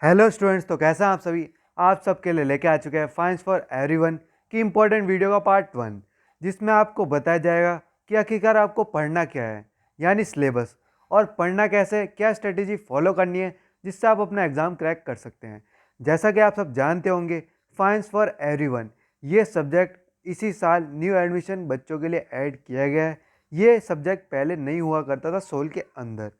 Hello students, तो कैसा हैं आप सभी। आप सबके लिए लेके आ चुके हैं फाइंस फॉर एवरीवन की इम्पोर्टेंट वीडियो का पार्ट 1, जिसमें आपको बताया जाएगा कि आखिरकार आपको पढ़ना क्या है, यानी सिलेबस, और पढ़ना कैसे, क्या स्ट्रेटेजी फॉलो करनी है जिससे आप अपना एग्ज़ाम क्रैक कर सकते हैं। जैसा कि आप सब जानते होंगे, फाइंस फॉर एवरीवन ये सब्जेक्ट इसी साल न्यू एडमिशन बच्चों के लिए ऐड किया गया है। ये सब्जेक्ट पहले नहीं हुआ करता था सोल के अंदर।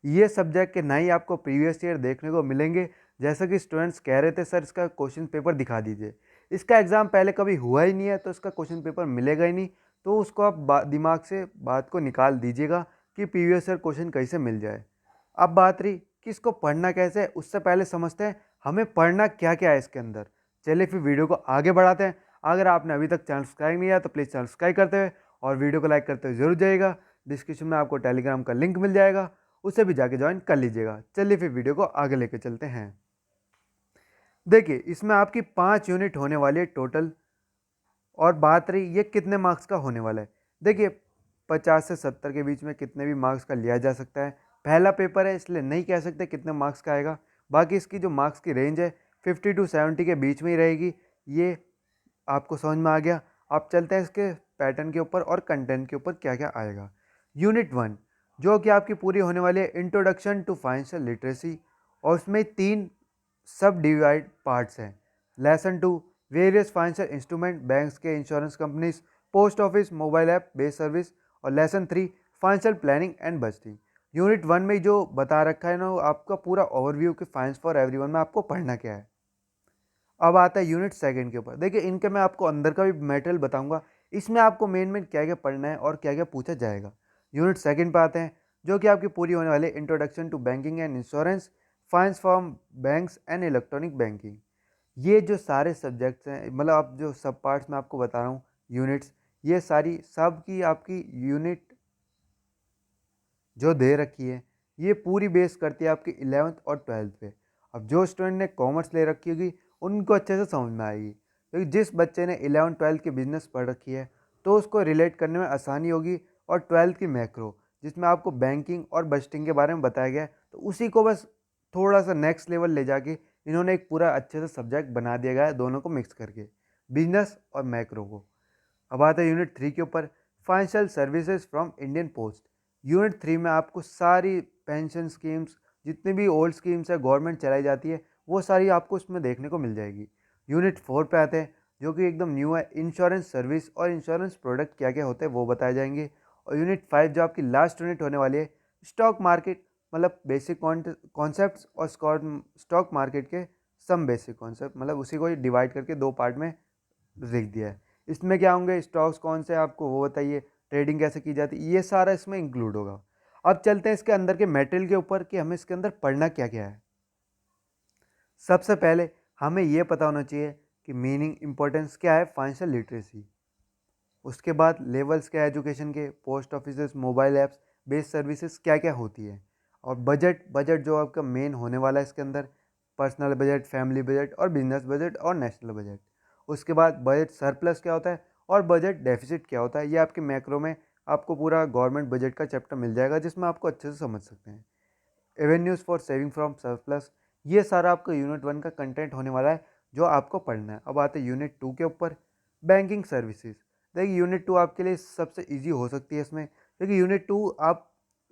ये सब्जेक्ट के ना ही आपको प्रीवियस ईयर देखने को मिलेंगे, जैसा कि स्टूडेंट्स कह रहे थे सर इसका क्वेश्चन पेपर दिखा दीजिए। इसका एग्ज़ाम पहले कभी हुआ ही नहीं है तो इसका क्वेश्चन पेपर मिलेगा ही नहीं। तो उसको आप दिमाग से बात को निकाल दीजिएगा कि प्रीवियस ईयर क्वेश्चन कैसे मिल जाए। अब बात रही कि इसको पढ़ना कैसे है, उससे पहले समझते हैं हमें पढ़ना क्या क्या है इसके अंदर। चलिए फिर वीडियो को आगे बढ़ाते हैं। अगर आपने अभी तक चैनल सब्सक्राइब नहीं किया तो प्लीज़ चैनल सब्सक्राइब करते हुए और वीडियो को लाइक करते हुए जरूर जाइएगा। डिस्क्रिप्शन में आपको टेलीग्राम का लिंक मिल जाएगा, उसे भी जाके ज्वाइन कर लीजिएगा। चलिए फिर वीडियो को आगे लेके चलते हैं। देखिए, इसमें आपकी 5 यूनिट होने वाली है टोटल। और बात रही ये कितने मार्क्स का होने वाला है। देखिए, 50 से 70 के बीच में कितने भी मार्क्स का लिया जा सकता है। पहला पेपर है इसलिए नहीं कह सकते कितने मार्क्स का आएगा। बाकी इसकी जो मार्क्स की रेंज है 50 टू 70 के बीच में ही रहेगी। ये आपको समझ में आ गया। आप चलते हैं इसके पैटर्न के ऊपर और कंटेंट के ऊपर क्या क्या आएगा। यूनिट 1 जो कि आपकी पूरी होने वाली है इंट्रोडक्शन टू फाइनेंशियल लिटरेसी, और उसमें 3 सब डिवाइड पार्ट्स हैं। Lesson 2 various financial instrument, banks के, insurance companies, post office, mobile app based service, और lesson 3 financial planning and budgeting. Unit 1 में जो बता रखा है ना, वो आपका पूरा ओवरव्यू कि फाइनेंस फॉर एवरीवन में आपको पढ़ना क्या है। अब आता है यूनिट सेकंड के ऊपर। देखिए, इनके मैं आपको अंदर का भी मटेरियल बताऊंगा, इसमें आपको मेन मेन क्या क्या पढ़ना है और क्या क्या पूछा जाएगा। यूनिट सेकंड पे आते हैं, जो कि आपकी पूरी होने वाली introduction to banking and insurance, finance from banks and electronic banking. ये जो सारे सब्जेक्ट्स हैं, मतलब आप जो सब पार्ट्स मैं आपको बता रहा हूँ यूनिट्स, ये सारी सब की आपकी यूनिट जो दे रखी है ये पूरी बेस करती है आपकी 11th और 12th पे। अब जो स्टूडेंट ने कॉमर्स ले रखी होगी उनको अच्छे से समझ में आएगी, क्योंकि जिस बच्चे ने 11th 12th की बिजनेस पढ़ रखी है तो उसको रिलेट करने में आसानी होगी। और 12th की मैक्रो जिसमें आपको बैंकिंग और बजटिंग के बारे में बताया गया है, तो उसी को बस थोड़ा सा नेक्स्ट लेवल ले जाके इन्होंने एक पूरा अच्छे से सब्जेक्ट बना दिया गया है, दोनों को मिक्स करके, बिजनेस और मैक्रो को। अब आता है यूनिट 3 के ऊपर, financial services from Indian post. Unit 3 में आपको सारी पेंशन स्कीम्स, जितनी भी ओल्ड स्कीम्स है गवर्नमेंट चलाई जाती है, वो सारी आपको उसमें देखने को मिल जाएगी। यूनिट 4 पे आते हैं, जो कि एकदम न्यू है, इंश्योरेंस सर्विस और इंश्योरेंस प्रोडक्ट क्या क्या होते हैं वो बताए जाएंगे। और यूनिट 5 जो आपकी लास्ट यूनिट होने वाली है, स्टॉक मार्केट, मतलब बेसिक कॉन्सेप्ट्स और स्टॉक मार्केट के सम बेसिक कॉन्सेप्ट, मतलब उसी को डिवाइड करके 2 पार्ट में लिख दिया है। इसमें क्या होंगे, स्टॉक्स कौन से आपको वो बताइए, ट्रेडिंग कैसे की जाती है, ये सारा इसमें इंक्लूड होगा। अब चलते हैं इसके अंदर के मटेरियल के ऊपर कि हमें इसके अंदर पढ़ना क्या क्या है। सबसे पहले हमें ये पता होना चाहिए कि मीनिंग इंपॉर्टेंस क्या है फाइनेंशियल लिटरेसी। उसके बाद लेवल्स क्या है एजुकेशन के, post office, mobile apps, based services क्या क्या होती है। और बजट, बजट जो आपका मेन होने वाला है इसके अंदर, पर्सनल बजट, फैमिली बजट और बिजनेस बजट और नेशनल बजट। उसके बाद बजट सरप्लस क्या होता है और बजट डेफिसिट क्या होता है। ये आपके मैक्रो में आपको पूरा गवर्नमेंट बजट का चैप्टर मिल जाएगा, जिसमें आपको अच्छे से समझ सकते हैं। Avenues for saving from surplus, ये सारा आपका यूनिट 1 का कंटेंट होने वाला है जो आपको पढ़ना है। अब आते हैं यूनिट 2 के ऊपर, बैंकिंग सर्विसेज। देखिए, यूनिट 2 आपके लिए सबसे इजी हो सकती है इसमें, क्योंकि यूनिट 2 आप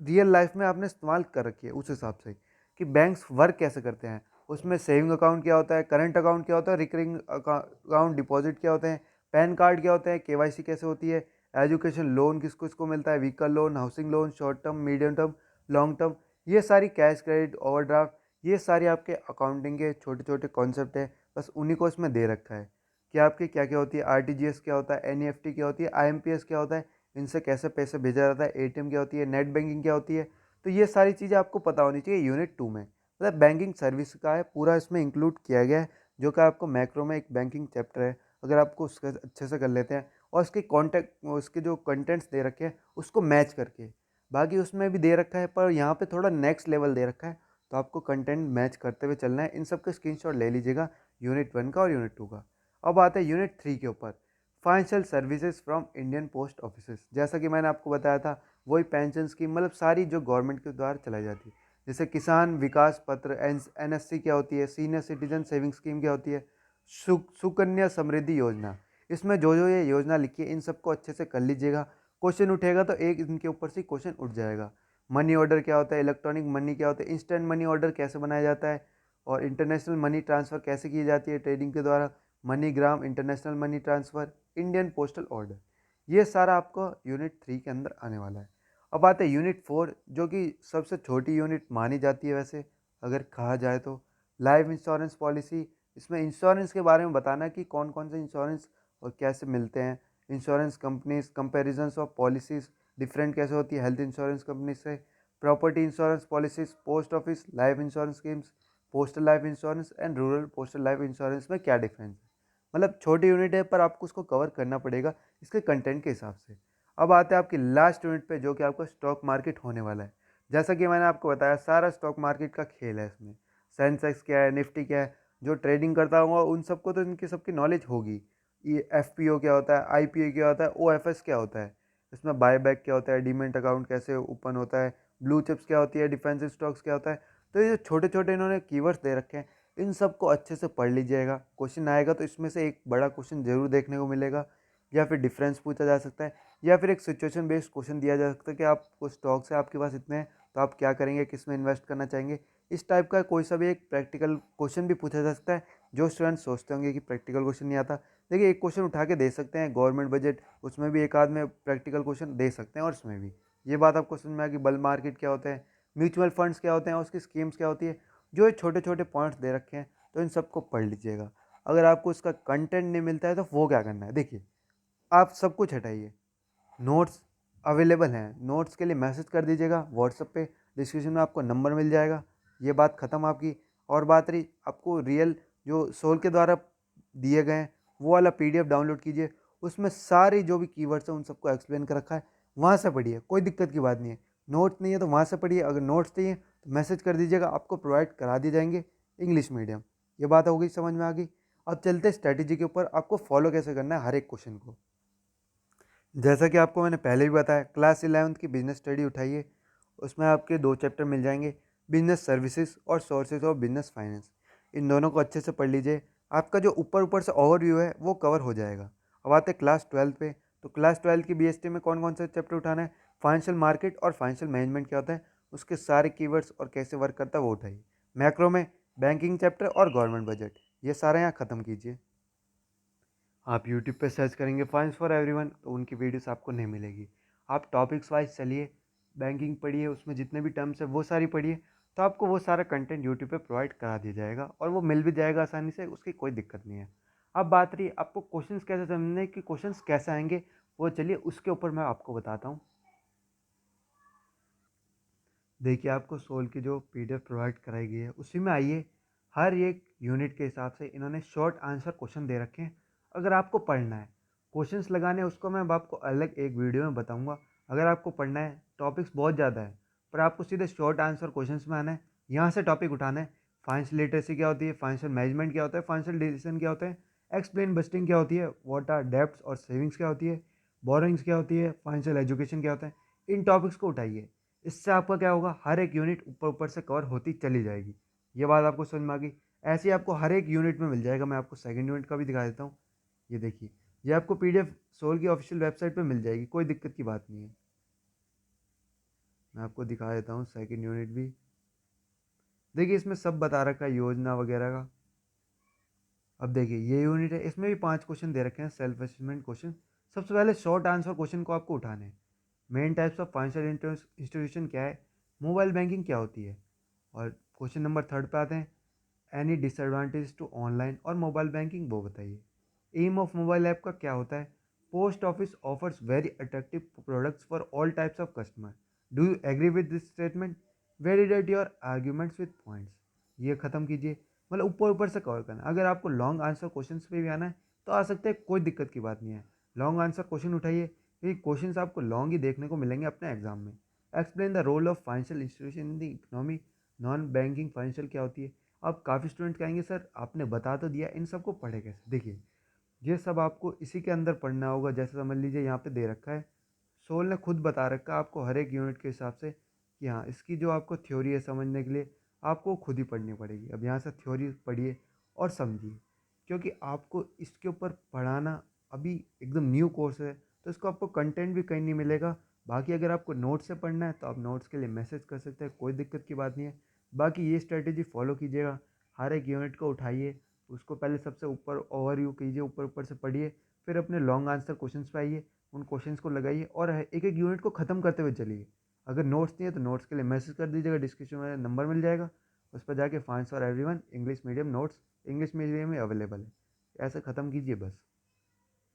रियल लाइफ में आपने इस्तेमाल कर रखी है उस हिसाब से कि बैंक्स वर्क कैसे करते हैं। उसमें सेविंग अकाउंट क्या होता है, करंट अकाउंट क्या होता है, रिकरिंग अकाउंट डिपॉजिट क्या होते हैं, पैन कार्ड क्या होता है, केवाईसी कैसे होती है, एजुकेशन लोन किसको किसको मिलता है, vehicle loan, housing loan, short term, medium term, long term, ये सारी कैश क्रेडिट, ओवरड्राफ्ट, ये सारे आपके अकाउंटिंग के छोटे छोटे कॉन्सेप्ट है, बस उन्हीं को इसमें दे रखा है कि आपकी क्या क्या होती है, आरटीजीएस क्या होता है, एनईएफटी क्या होती है, आईएमपीएस क्या होता है, इनसे कैसे पैसे भेजा जाता है, एटीएम क्या होती है, नेट बैंकिंग क्या होती है। तो ये सारी चीज़ें आपको पता होनी चाहिए यूनिट 2 में। मतलब बैंकिंग सर्विस का है पूरा इसमें इंक्लूड किया गया है, जो कि आपको मैक्रो में एक बैंकिंग चैप्टर है, अगर आपको उसका अच्छे से कर लेते हैं और उसके कॉन्टेक्ट, उसके जो कंटेंट्स दे रखे हैं उसको मैच करके, बाकी उसमें भी दे रखा है पर यहाँ पे थोड़ा नेक्स्ट लेवल दे रखा है, तो आपको कंटेंट मैच करते हुए चलना है। इन सब के स्क्रीनशॉट ले लीजिएगा, यूनिट 1 का और यूनिट 2 का। अब आते हैं यूनिट 3 के ऊपर, financial services from Indian post office. जैसा कि मैंने आपको बताया था, वही पेंशन स्कीम, मतलब सारी जो गवर्नमेंट के द्वारा चलाई जाती है। जैसे किसान विकास पत्र NSC क्या होती है, सीनियर सिटीजन सेविंग स्कीम क्या होती है, सुकन्या समृद्धि योजना। इसमें जो जो ये योजना लिखी है इन सबको अच्छे से कर लीजिएगा। क्वेश्चन उठेगा तो एक इनके ऊपर से क्वेश्चन उठ जाएगा। मनी ऑर्डर क्या होता है, इलेक्ट्रॉनिक मनी क्या होता है, इंस्टेंट मनी ऑर्डर कैसे बनाया जाता है, और इंटरनेशनल मनी ट्रांसफ़र कैसे की जाती है ट्रेडिंग के द्वारा, MoneyGram, international money transfer, Indian postal order. ये सारा आपको यूनिट 3 के अंदर आने वाला है। अब आते हैं यूनिट 4, जो कि सबसे छोटी यूनिट मानी जाती है वैसे अगर कहा जाए तो, लाइफ इंश्योरेंस पॉलिसी। इसमें इंश्योरेंस के बारे में बताना कि कौन कौन से इंश्योरेंस और कैसे मिलते हैं, insurance companies, comparisons of policies different कैसे होती है हेल्थ इंश्योरेंस कंपनी से, property insurance policies, post office life insurance schemes, postal life insurance and rural postal life insurance में क्या डिफरेंस है। मतलब छोटी यूनिट है पर आपको उसको कवर करना पड़ेगा इसके कंटेंट के हिसाब से। अब आते हैं आपकी लास्ट यूनिट पे, जो कि आपका स्टॉक मार्केट होने वाला है। जैसा कि मैंने आपको बताया सारा स्टॉक मार्केट का खेल है इसमें। सेंसेक्स क्या है, निफ्टी क्या है, जो ट्रेडिंग करता होगा उन सबको तो इनकी सबकी नॉलेज होगी। ये FPO क्या होता है, IPO क्या होता है, OFS क्या होता है, इसमें बायबैक क्या होता है, डीमेट अकाउंट कैसे ओपन होता है, ब्लू चिप्स क्या होती है, डिफेंसिव स्टॉक्स क्या होता है। तो ये जो छोटे छोटे इन्होंने कीवर्ड्स दे रखे हैं इन सबको अच्छे से पढ़ लीजिएगा। क्वेश्चन आएगा तो इसमें से एक बड़ा क्वेश्चन जरूर देखने को मिलेगा, या फिर डिफरेंस पूछा जा सकता है, या फिर एक सिचुएशन बेस्ड क्वेश्चन दिया जा सकता है कि आपको स्टॉक्स है आपके पास इतने हैं तो आप क्या करेंगे, किस में इन्वेस्ट करना चाहेंगे। इस टाइप का कोई सा भी एक प्रैक्टिकल क्वेश्चन भी पूछा जा सकता है। जो स्टूडेंट सोचते होंगे कि प्रैक्टिकल क्वेश्चन नहीं आता, देखिए एक क्वेश्चन उठा के दे सकते हैं गवर्नमेंट बजट, उसमें भी एक आध में प्रैक्टिकल क्वेश्चन दे सकते हैं। और इसमें भी ये बात आपको समझ में आ गई, बल मार्केट क्या होता है, म्यूचुअल फंड्स क्या होते हैं, उसकी स्कीम्स क्या होती है, जो ये छोटे छोटे पॉइंट्स दे रखे हैं तो इन सबको पढ़ लीजिएगा। अगर आपको इसका कंटेंट नहीं मिलता है तो वो क्या करना है, देखिए आप सब कुछ हटाइए, नोट्स अवेलेबल हैं, नोट्स के लिए मैसेज कर दीजिएगा व्हाट्सएप पे, डिस्क्रिप्शन में आपको नंबर मिल जाएगा। ये बात ख़त्म आपकी। और बात रही आपको रियल जो सोल के द्वारा दिए गए हैं वो वाला PDF डाउनलोड कीजिए, उसमें सारी जो भी कीवर्ड्स हैं उन सबको एक्सप्लेन कर रखा है, वहाँ से पढ़िए, कोई दिक्कत की बात नहीं है। नोट्स नहीं है तो वहाँ से पढ़िए, अगर नोट्स चाहिए तो मैसेज कर दीजिएगा, आपको प्रोवाइड करा दिए जाएंगे इंग्लिश मीडियम। ये बात हो गई, समझ में आ गई। अब चलते स्ट्रैटेजी के ऊपर, आपको फॉलो कैसे करना है हर एक क्वेश्चन को। जैसा कि आपको मैंने पहले भी बताया, क्लास 11th की बिजनेस स्टडी उठाइए, उसमें आपके 2 चैप्टर मिल जाएंगे, बिजनेस सर्विसेज और सोर्सेज ऑफ बिजनेस फाइनेंस। इन दोनों को अच्छे से पढ़ लीजिए, आपका जो ऊपर ऊपर से ओवरव्यू है वो कवर हो जाएगा। अब आते हैं क्लास 12 पे, तो क्लास 12 की BST में कौन कौन से चैप्टर उठाना है, फाइनेंशियल मार्केट और फाइनेंशियल मैनेजमेंट क्या होता है, उसके सारे कीवर्ड्स और कैसे वर्क करता है वो उठाइए। मैक्रो में बैंकिंग चैप्टर और गवर्नमेंट बजट, ये सारे यहाँ ख़त्म कीजिए। आप यूट्यूब पे सर्च करेंगे फाइनेंस फॉर एवरीवन तो उनकी वीडियोस आपको नहीं मिलेगी। आप टॉपिक्स वाइज चलिए, बैंकिंग पढ़िए, उसमें जितने भी टर्म्स है वो सारी पढ़िए, तो आपको वो सारा कंटेंट यूट्यूब पे प्रोवाइड करा दिया जाएगा और वो मिल भी जाएगा आसानी से, उसकी कोई दिक्कत नहीं है। अब बात रही आपको क्वेश्चंस कैसे समझने कि क्वेश्चंस कैसे आएंगे, वो चलिए उसके ऊपर मैं आपको बताता हूँ। देखिए आपको सोल की जो PDF प्रोवाइड कराई गई है उसी में आइए, हर एक यूनिट के हिसाब से इन्होंने शॉर्ट आंसर क्वेश्चन दे रखे हैं। अगर आपको पढ़ना है क्वेश्चंस लगाने उसको मैं अब आपको अलग एक वीडियो में बताऊंगा। अगर आपको पढ़ना है, टॉपिक्स बहुत ज़्यादा है पर आपको सीधे शॉर्ट आंसर क्वेश्चंस में आना है, यहाँ से टॉपिक उठाना है। फाइनेंशियल लिटरेसी क्या होती है, फाइनेंशियल मैनेजमेंट क्या होता है, फाइनेंशियल डिसीजन क्या होता है, एक्सप्लेन बस्टिंग क्या होती है, व्हाट आर डेब्ट्स और सेविंग्स क्या होती है, बोरोइंग्स क्या होती है, फाइनेंशियल एजुकेशन क्या होता है। इन टॉपिक्स को उठाइए, इससे आपका क्या होगा, हर एक यूनिट ऊपर ऊपर से कवर होती चली जाएगी। ये बात आपको समझ में आ गई। ऐसे ही आपको हर एक यूनिट में मिल जाएगा। मैं आपको सेकंड यूनिट का भी दिखा देता हूँ। ये देखिए, ये आपको PDF सोल की ऑफिशियल वेबसाइट पे मिल जाएगी, कोई दिक्कत की बात नहीं है। मैं आपको दिखा देता हूँ सेकंड यूनिट भी। देखिए इसमें सब बता रखा है योजना वगैरह का। अब देखिए ये यूनिट है, इसमें भी 5 क्वेश्चन दे रखे हैं, सेल्फ असेसमेंट क्वेश्चन। सबसे पहले शॉर्ट आंसर क्वेश्चन को आपको उठाने हैं। Main types of financial institution क्या है, मोबाइल बैंकिंग क्या होती है, और क्वेश्चन नंबर 3 पे आते हैं, एनी डिसएडवांटेज टू ऑनलाइन और मोबाइल बैंकिंग वो बताइए। एम ऑफ मोबाइल ऐप का क्या होता है, post office offers very attractive products for all types of customer, do you agree with this statement, validate your arguments with points. ये ख़त्म कीजिए, मतलब ऊपर ऊपर से कवर करना है। अगर आपको लॉन्ग आंसर क्वेश्चन पे भी आना है तो आ सकते हैं, कोई दिक्कत की बात नहीं है। लॉन्ग आंसर क्वेश्चन उठाइए, क्योंकि क्वेश्चन आपको लॉन्ग ही देखने को मिलेंगे अपने एग्जाम में। Explain the role of financial institution in the economy, non banking financial क्या होती है। अब काफ़ी स्टूडेंट कहेंगे सर आपने बता तो दिया, इन सबको पढ़े कैसे। देखिए ये सब आपको इसी के अंदर पढ़ना होगा। जैसे समझ लीजिए यहाँ पे दे रखा है, सोल ने खुद बता रखा है आपको हर एक यूनिट के हिसाब से कि हाँ, इसकी जो आपको थ्योरी है समझने के लिए आपको खुद ही पढ़नी पड़ेगी। अब यहाँ से थ्योरी पढ़िए और समझिए, क्योंकि आपको इसके ऊपर पढ़ाना अभी एकदम न्यू कोर्स है, तो इसको आपको कंटेंट भी कहीं नहीं मिलेगा। बाकी अगर आपको नोट्स से पढ़ना है तो आप नोट्स के लिए मैसेज कर सकते हैं, कोई दिक्कत की बात नहीं है। बाकी ये स्ट्रेटेजी फॉलो कीजिएगा, हर एक यूनिट को उठाइए, उसको पहले सबसे ऊपर ओवरव्यू कीजिए, ऊपर ऊपर से पढ़िए, फिर अपने लॉन्ग आंसर क्वेश्चंस पे आइए, उन क्वेश्चंस को लगाइए और एक एक यूनिट को ख़त्म करते हुए चलिए। अगर नोट्स नहीं है तो नोट्स के लिए मैसेज कर दीजिएगा, डिस्क्रिप्शन में नंबर मिल जाएगा, उस पर जाके finds for everyone English medium notes English medium में अवेलेबल है, ऐसे ख़त्म कीजिए बस।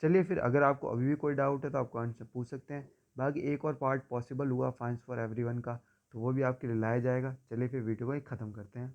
चलिए फिर अगर आपको अभी भी कोई डाउट है तो आप कमेंट से पूछ सकते हैं। बाकी एक और पार्ट पॉसिबल हुआ फाइंड्स फॉर एवरीवन का, तो वो भी आपके लिए लाया जाएगा। चलिए फिर वीडियो को ही ख़त्म करते हैं।